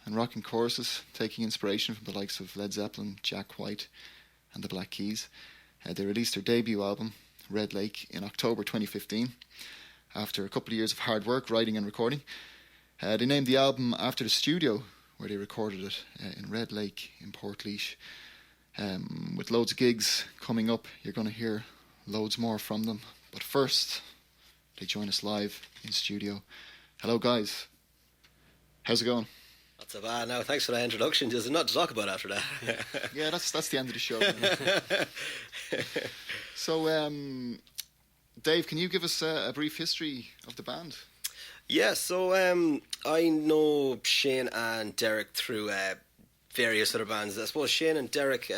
and rocking choruses, taking inspiration from the likes of Led Zeppelin, Jack White, and the Black Keys. They released their debut album, Red Lake, in October 2015, after a couple of years of hard work, writing and recording. They named the album after the studio where they recorded it, in Red Lake in Portlaoise. With loads of gigs coming up, you're going to hear loads more from them. But first, they join us live in studio. Hello, guys. How's it going? Not so bad now. Thanks for that introduction. There's a lot to talk about after that. Yeah, that's the end of the show. So, Dave, can you give us a brief history of the band? Yeah, so I know Shane and Derek through various other bands. I suppose Shane and Derek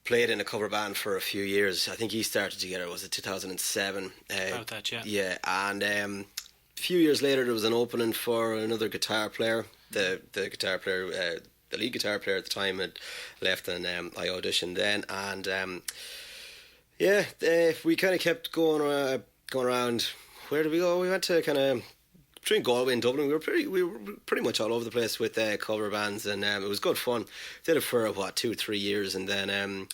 played in a cover band for a few years. I think he started together, was it 2007? About that, yeah. Yeah, and a few years later there was an opening for another guitar player. The guitar player, the lead guitar player at the time had left, and I auditioned then. And we kind of kept going around. Where did we go? We went to kind of between Galway and Dublin. We were pretty much all over the place with cover bands, and it was good fun. Did it for 2 or 3 years, and then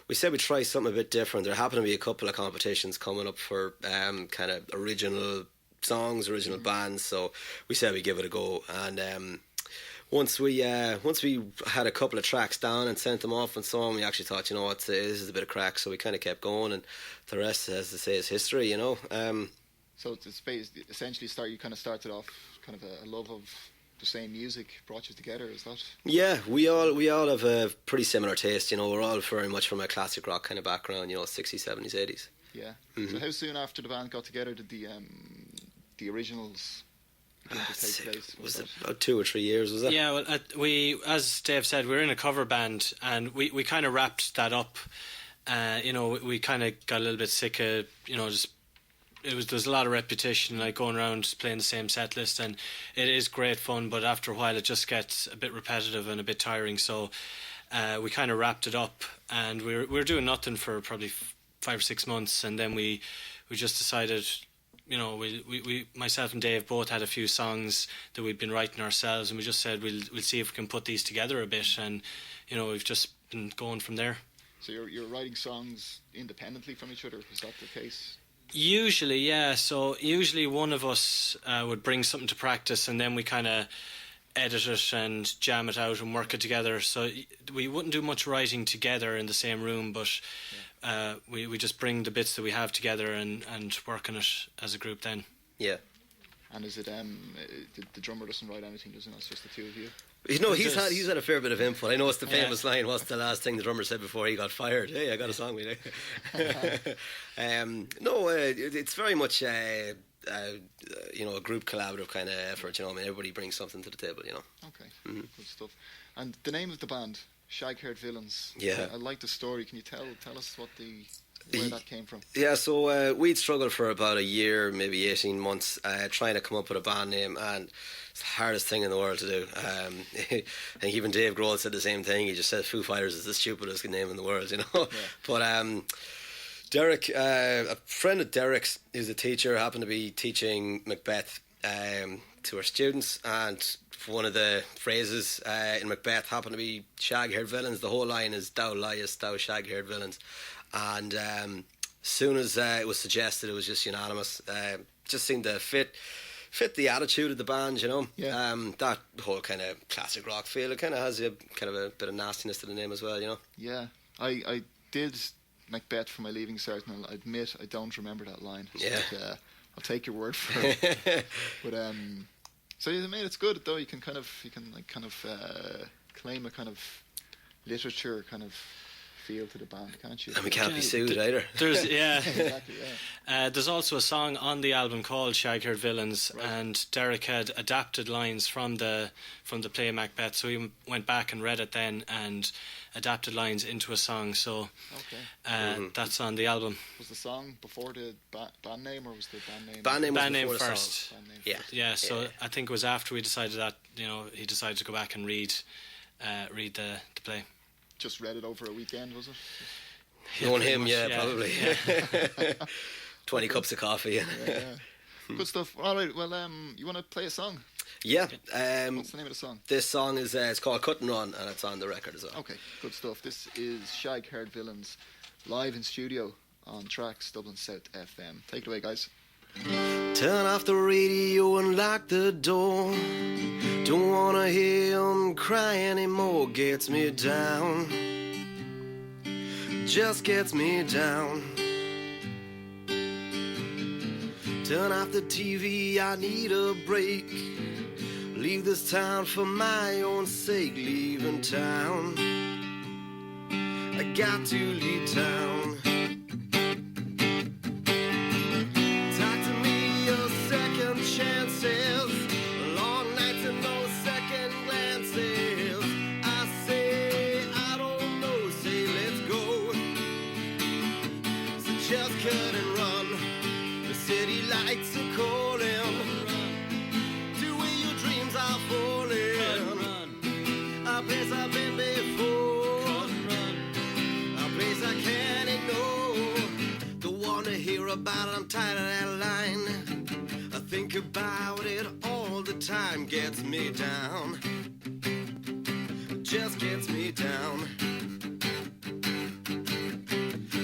we said we'd try something a bit different. There happened to be a couple of competitions coming up for kind of original songs, original bands, so we said we'd give it a go. And once we had a couple of tracks down and sent them off and so on, we actually thought, you know what, this is a bit of crack, so we kind of kept going, and the rest, as they say, is history, you know. So it's essentially you kind of started off kind of a love of the same music brought you together, is that? Yeah, we all have a pretty similar taste, you know. We're all very much from a classic rock kind of background, you know, 60s, 70s, 80s. Yeah. So how soon after the band got together did the originals begin to take place? Was it about 2 or 3 years, was it? Yeah, well, we, as Dave said, we were in a cover band, and we kind of wrapped that up. You know, we kind of got a little bit sick of, you know, just there's a lot of repetition, like going around playing the same set list, and it is great fun, but after a while it just gets a bit repetitive and a bit tiring, so we kind of wrapped it up, and we were doing nothing for probably 5 or 6 months, and then we just decided, you know, we myself and Dave both had a few songs that we'd been writing ourselves, and we just said we'll see if we can put these together a bit, and you know, we've just been going from there. So you're writing songs independently from each other, is that the case? Usually, yeah. So usually one of us would bring something to practice, and then we kind of edit it and jam it out and work it together. So we wouldn't do much writing together in the same room, but we just bring the bits that we have together and work on it as a group then. Yeah. And is it the drummer doesn't write anything, doesn't it? It's just the two of you? You know, he's had a fair bit of input. I know it's the famous line, what's the last thing the drummer said before he got fired? Hey, I got a song with you. No, it's very much you know, a group collaborative kind of effort, you know. I mean, everybody brings something to the table, you know. Okay, good stuff. And the name of the band, Shag Haired Villains. Yeah. I like the story. Can you tell us where that came from? Yeah, so we'd struggled for about a year, maybe 18 months, trying to come up with a band name, and it's the hardest thing in the world to do. I think even Dave Grohl said the same thing. He just said Foo Fighters is the stupidest name in the world, you know. Yeah. But Derek, a friend of Derek's who's a teacher, happened to be teaching Macbeth to our students, and one of the phrases in Macbeth happened to be Shag Haired Villains. The whole line is "Thou liest, thou Shag Haired Villains." And as soon as it was suggested, it was just unanimous. Just seemed to fit the attitude of the band, you know. Yeah. That whole kind of classic rock feel. It kind of has a bit of nastiness to the name as well, you know. Yeah, I did Macbeth for my leaving cert, and I'll admit I don't remember that line. Yeah. But, I'll take your word for it. But so I mean, it's good though. You can claim a kind of literature kind of feel to the band, can't you? And we can't be sued either. There's Exactly, yeah. There's also a song on the album called Shag Haired Villains, right. And Derek had adapted lines from the play Macbeth, so he went back and read it then and adapted lines into a song. So that's on the album. Was the song before the band name, or was the band name? Band name was before first. The song. Yeah. So I think it was after we decided that, you know, he decided to go back and read the play. Just read it over a weekend, was it? Knowing him, probably. Yeah. 20 cups of coffee. Yeah. Good stuff. All right, well, you want to play a song? Yeah. What's the name of the song? This song is it's called Cut and Run, and it's on the record as well. Okay, good stuff. This is Shag Haired Villains live in studio on Tracks Dublin South FM. Take it away, guys. Turn off the radio and lock the door. Don't wanna hear him cry anymore. Gets me down, just gets me down. Turn off the TV, I need a break. Leave this town for my own sake. Leaving town, I got to leave town. Chances, long nights and no second glances. I say, I don't know, say let's go. So just cut and run. The city lights are calling. To where your dreams are falling. A place I've been before. A place I can't ignore. Don't wanna hear about it, I'm tired of that line. Think about it all the time. Gets me down, just gets me down.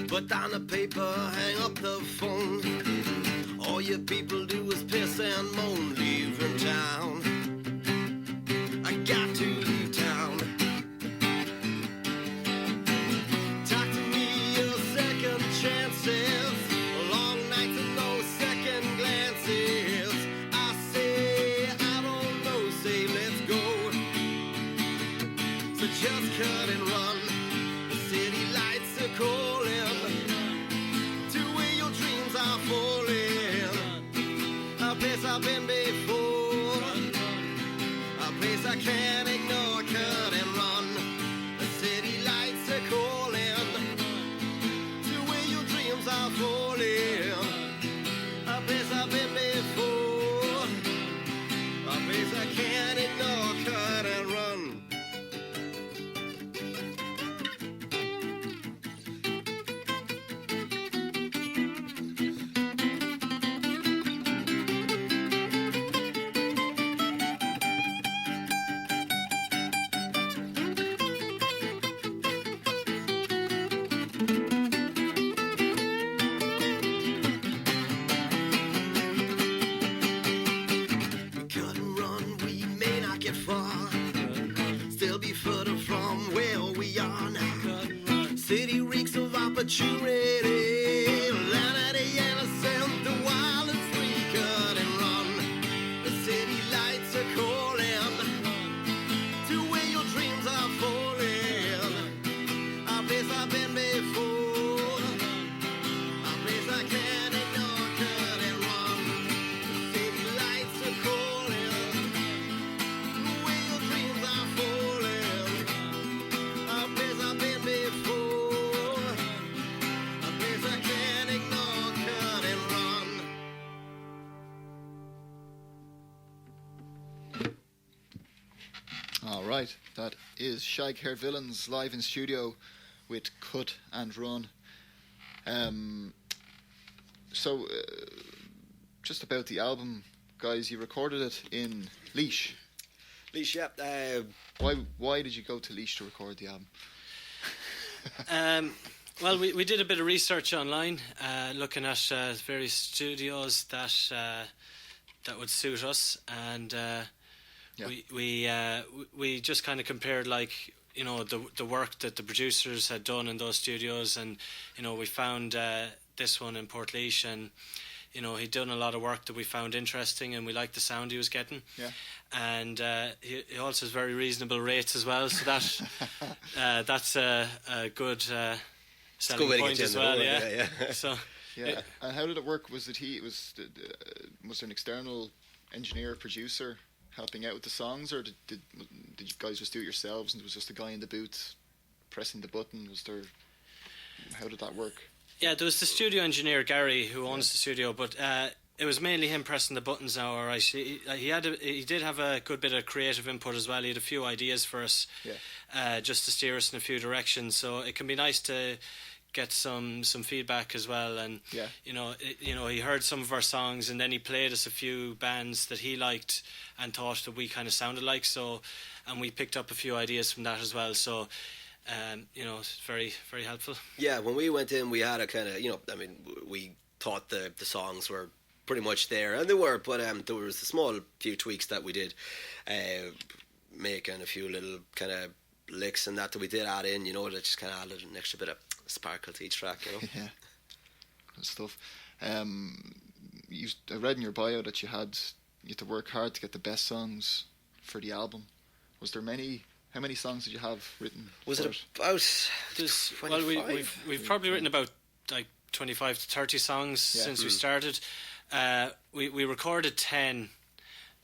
Put down the paper, hang up the phone. All you people do is piss and moan. Leaving town, I got to leave town. Talk to me, your second chances. Long nights and no second glances. Just cut and run. The city lights are calling. To where your dreams are falling. A place I've been before. A place I can't ignore. Cut and run. The city lights are calling. To where your dreams are falling. A place I've been before. A place I can't ignore. Cut and run. City reeks of opportunity. Land of the innocent, the wild and free. Cut and run. The city lights are calling. To where your dreams are falling. A place I've been before. A place I can't ignore. Cut and run. The city lights are calling. To where your dreams are falling. A place I've been before. All right, that is Shag Haired Villains live in studio with Cut and Run. So, just about the album, guys, you recorded it in Laois. Laois, yeah. Why did you go to Laois to record the album? Well, we did a bit of research online, looking at various studios that would suit us, and we just kind of compared, like, you know, the work that the producers had done in those studios, and you know, we found this one in Portlaoise, and you know, he'd done a lot of work that we found interesting, and we liked the sound he was getting. Yeah. And he also has very reasonable rates as well, so that that's a good selling point as well. Yeah. So. Yeah. And how did it work? Was there an external engineer, producer helping out with the songs, or did you guys just do it yourselves, and there was just a guy in the booth pressing the button? How did that work? Yeah, there was the studio engineer Gary who owns the studio, but it was mainly him pressing the buttons now. All right, he did have a good bit of creative input as well. He had a few ideas for us, just to steer us in a few directions. So it can be nice to get some feedback as well, and Yeah. he heard some of our songs, and then he played us a few bands that he liked and thought that we kind of sounded like, so, and we picked up a few ideas from that as well, so it's very, very helpful. Yeah, when we went in, we had a kind of, we thought the songs were pretty much there, and they were, but there was a small few tweaks that we did make, and a few little kind of licks and that we did add in, that just kind of added an extra bit of sparkle to each track, Yeah, good stuff. I read in your bio that you had to work hard to get the best songs for the album. Was there many? How many songs did you have written? Was it about? We've probably written about like 25 to 30 songs since we started. We recorded 10,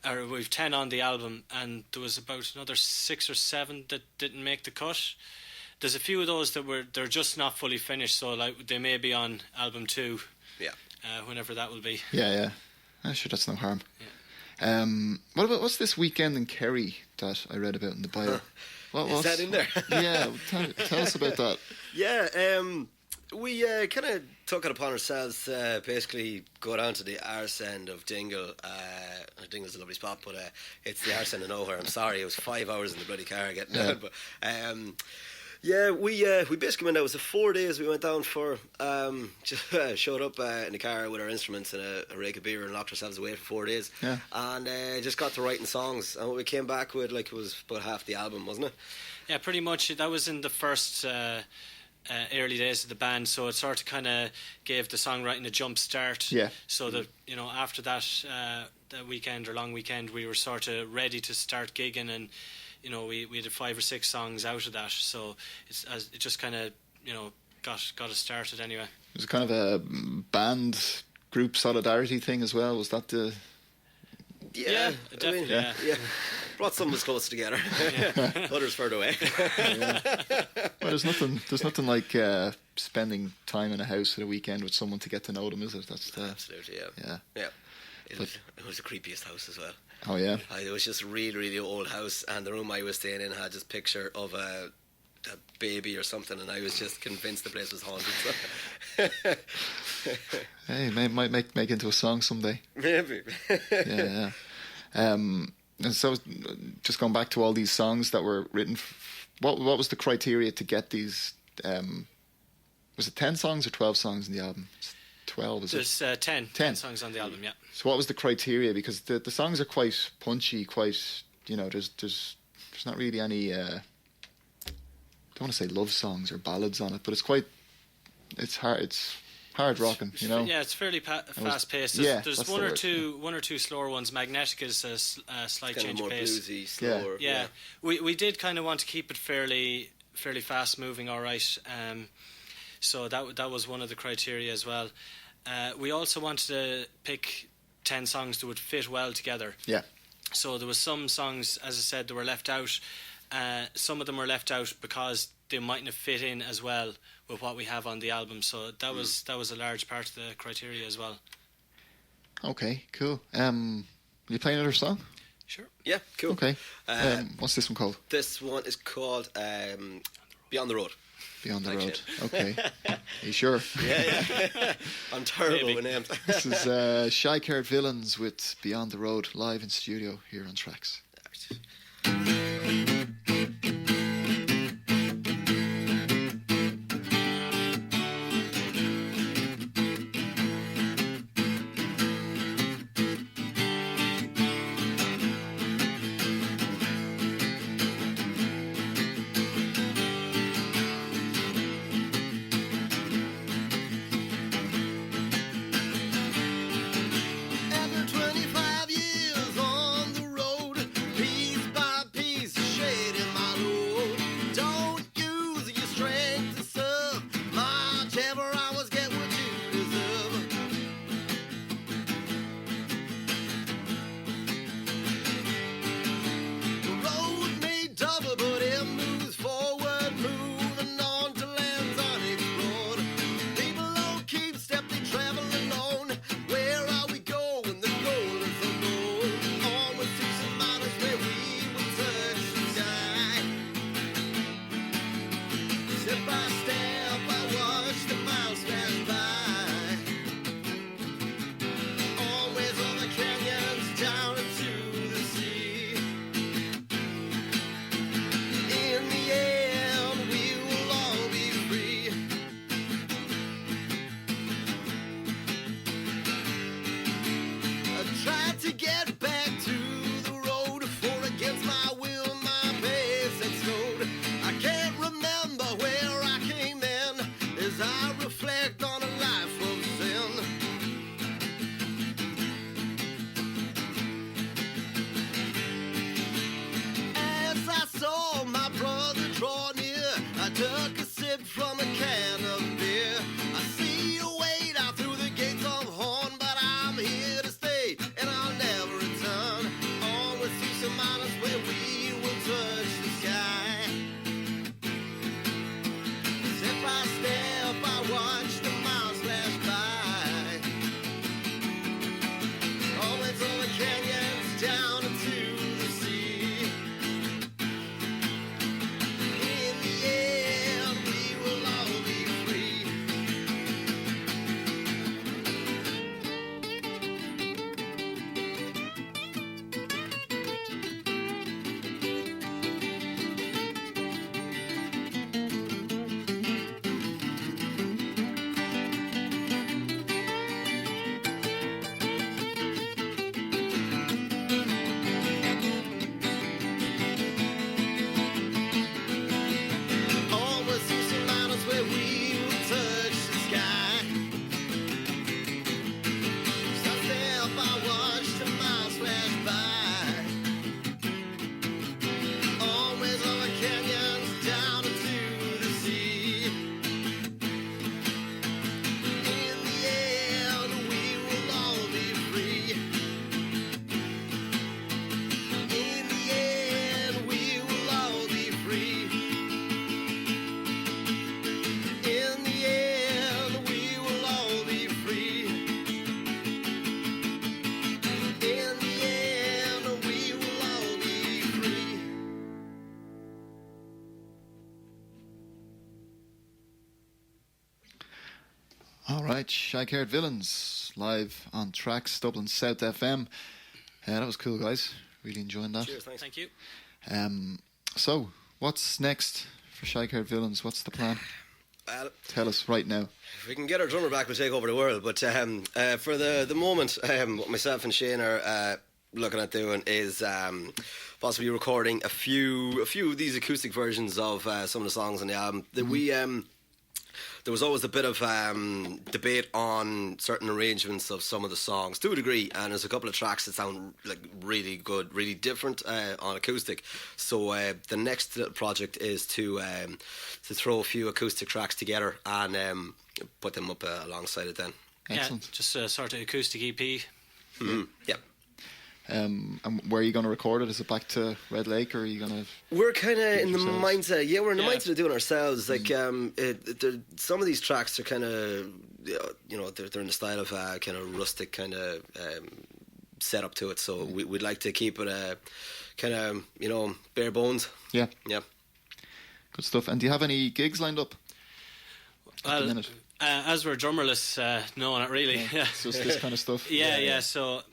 or we've 10 on the album, and there was about another 6 or 7 that didn't make the cut. There's a few of those they're just not fully finished, so like they may be on album 2. Yeah. Whenever that will be. Yeah. Sure, that's no harm. Yeah. What's this weekend in Kerry that I read about in the bio? Is that in there? Yeah, tell us about that. Yeah, we kind of took it upon ourselves to basically go down to the arse end of Dingle. Dingle's a lovely spot, but it's the arse end of nowhere. I'm sorry, it was 5 hours in the bloody car getting down. But we basically went out. It was 4 days we went down for. Just showed up in the car with our instruments and a rake of beer and locked ourselves away for 4 days. Yeah. And just got to writing songs. And what we came back with, it was about half the album, wasn't it? Yeah, pretty much. That was in the first early days of the band, so it sort of kind of gave the songwriting a jump start. Yeah. So that after that weekend or long weekend, we were sort of ready to start gigging, and we did 5 or 6 songs out of that. So it just kind of got us started anyway. It was kind of a band group solidarity thing as well. Was that the? Yeah, definitely. Yeah. Brought some of us close together. Others further away. Well, there's nothing like spending time in a house for a weekend with someone to get to know them, is it? That's absolutely, yeah. It was the creepiest house as well. Oh yeah. It was just a really, really old house, and the room I was staying in had this picture of a baby or something, and I was just convinced the place was haunted. So. Hey, might make into a song someday. Maybe. Yeah. And so, just going back to all these songs that were written, what was the criteria to get these? Was it 10 songs or 12 songs in the album? 12, is it? There's 10 songs on the album, yeah. So what was the criteria? Because the songs are quite punchy, quite, there's not really any, I don't want to say love songs or ballads on it, but it's hard rocking, Yeah, it's fairly fast paced. There's one or two slower ones. Magnetic is a slight kind change of of more pace. bluesy, slower. Yeah. We did kind of want to keep it fairly fast moving. All right. So that was one of the criteria as well. We also wanted to pick 10 songs that would fit well together. Yeah. So there was some songs, as I said, that were left out. Some of them were left out because they mightn't have fit in as well with what we have on the album. So that was a large part of the criteria as well. Okay, cool. Will you play another song? Sure. Yeah, cool. Okay. What's this one called? This one is called Beyond the Road. Beyond the Road. Okay. Are you sure? Yeah. I'm terrible with names. This is Shag Haired Villains with Beyond the Road, live in studio here on Tracks. After 25 years on the road, piece by piece, shade in my load. Don't use your strength to serve. March ever hours, get what you deserve. The road may double, but it moves forward, moving on to lands unexplored. People don't keep step, they travel alone. Where are we going? The goal is the goal. Onwards to some mountains where we will touch the sky. Step by step, I watch Right, Shag Haired Villains live on Tracks, Dublin South FM. That was cool, guys. Really enjoying that. Cheers, thanks. Thank you. So, what's next for Shag Haired Villains? What's the plan? Well, Tell us right now. if we can get our drummer back, we'll take over the world. But for the moment, what myself and Shane are looking at doing is possibly recording a few of these acoustic versions of some of the songs on the album. There was always a bit of debate on certain arrangements of some of the songs, to a degree, and there's a couple of tracks that sound like really good, really different on acoustic. So the next little project is to throw a few acoustic tracks together and put them up alongside it then. Excellent. Yeah, just a sort of acoustic EP. Mm-hmm. Yeah. And where are you going to record it? Is it back to Red Lake, or are you going to... We're kind of in the yourselves? mindset. Yeah, we're in the Yeah. mindset of doing it ourselves. Like, some of these tracks are kind of, they're in the style of kind of rustic kind of setup to it. So we'd like to keep it kind of, bare bones. Yeah, Yeah. good stuff. And do you have any gigs lined up at the Well, minute? as we're drummerless, no, not really. Yeah. So it's this kind of stuff? Yeah. So,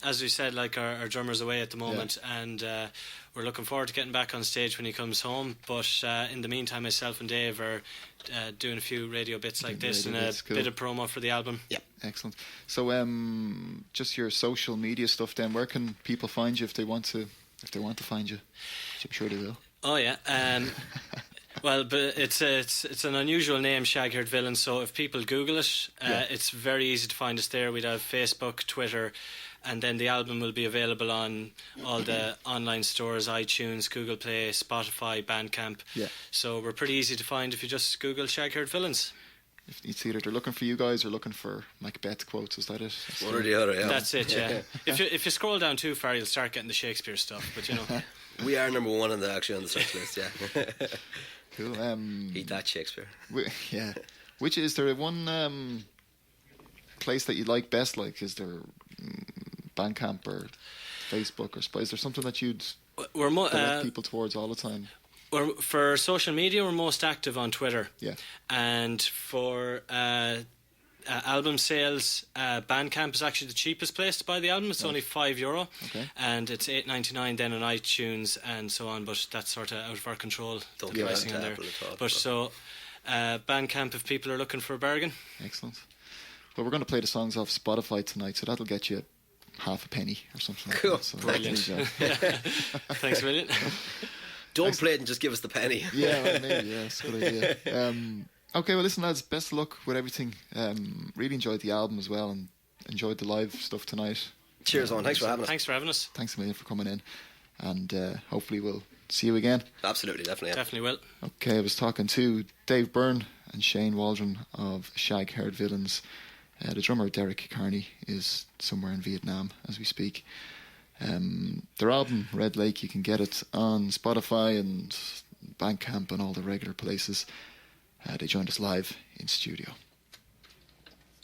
as we said, like our drummer's away at the moment, and we're looking forward to getting back on stage when he comes home. But in the meantime, myself and Dave are doing a few radio bits like this and radio a bits, cool. bit of promo for the album. Yeah. Excellent. So, just your social media stuff then. Where can people find you if they want to find you? Which I'm sure they will. Oh yeah. Well, but it's an unusual name, Shag Haired Villains. So if people Google it, it's very easy to find us there. We'd have Facebook, Twitter, and then the album will be available on all the online stores: iTunes, Google Play, Spotify, Bandcamp. Yeah. So we're pretty easy to find if you just Google Shag Haired Villains. If it's either they're looking for you guys or looking for Macbeth quotes, is that it? One or the other, yeah. That's it. Yeah. If you scroll down too far, you'll start getting the Shakespeare stuff. But We are number one on the search list, yeah. Cool. Eat that, Shakespeare. Yeah. Which is there one place that you like best? Like, is there Bandcamp or Facebook or is there something that you'd we're direct people towards all the time? for social media, we're most active on Twitter. Yeah. And for album sales, Bandcamp is actually the cheapest place to buy the album. It's only €5, Okay. and it's $8.99 then on iTunes and so on. But that's sort of out of our control. Don't the get pricing on on there. Apple at all, But so Bandcamp, if people are looking for a bargain. Excellent. Well, we're going to play the songs off Spotify tonight, so that'll get you half a penny or something. Cool. Like that. So Brilliant. there you go. Thanks a million. Don't play it and just give us the penny. Yeah, well, maybe. Yeah, that's a good idea. Okay, well, listen, lads, best of luck with everything. Really enjoyed the album as well, and enjoyed the live stuff tonight. Cheers, Owen. Thanks for having us. Thanks for having us. Thanks a million for coming in, and hopefully we'll see you again. Absolutely, definitely. Yeah. Definitely will. Okay, I was talking to Dave Byrne and Shane Waldron of Shag Haired Villains. The drummer Derek Carney is somewhere in Vietnam as we speak. Their album Red Lake, you can get it on Spotify and Bandcamp and all the regular places. They joined us live in studio.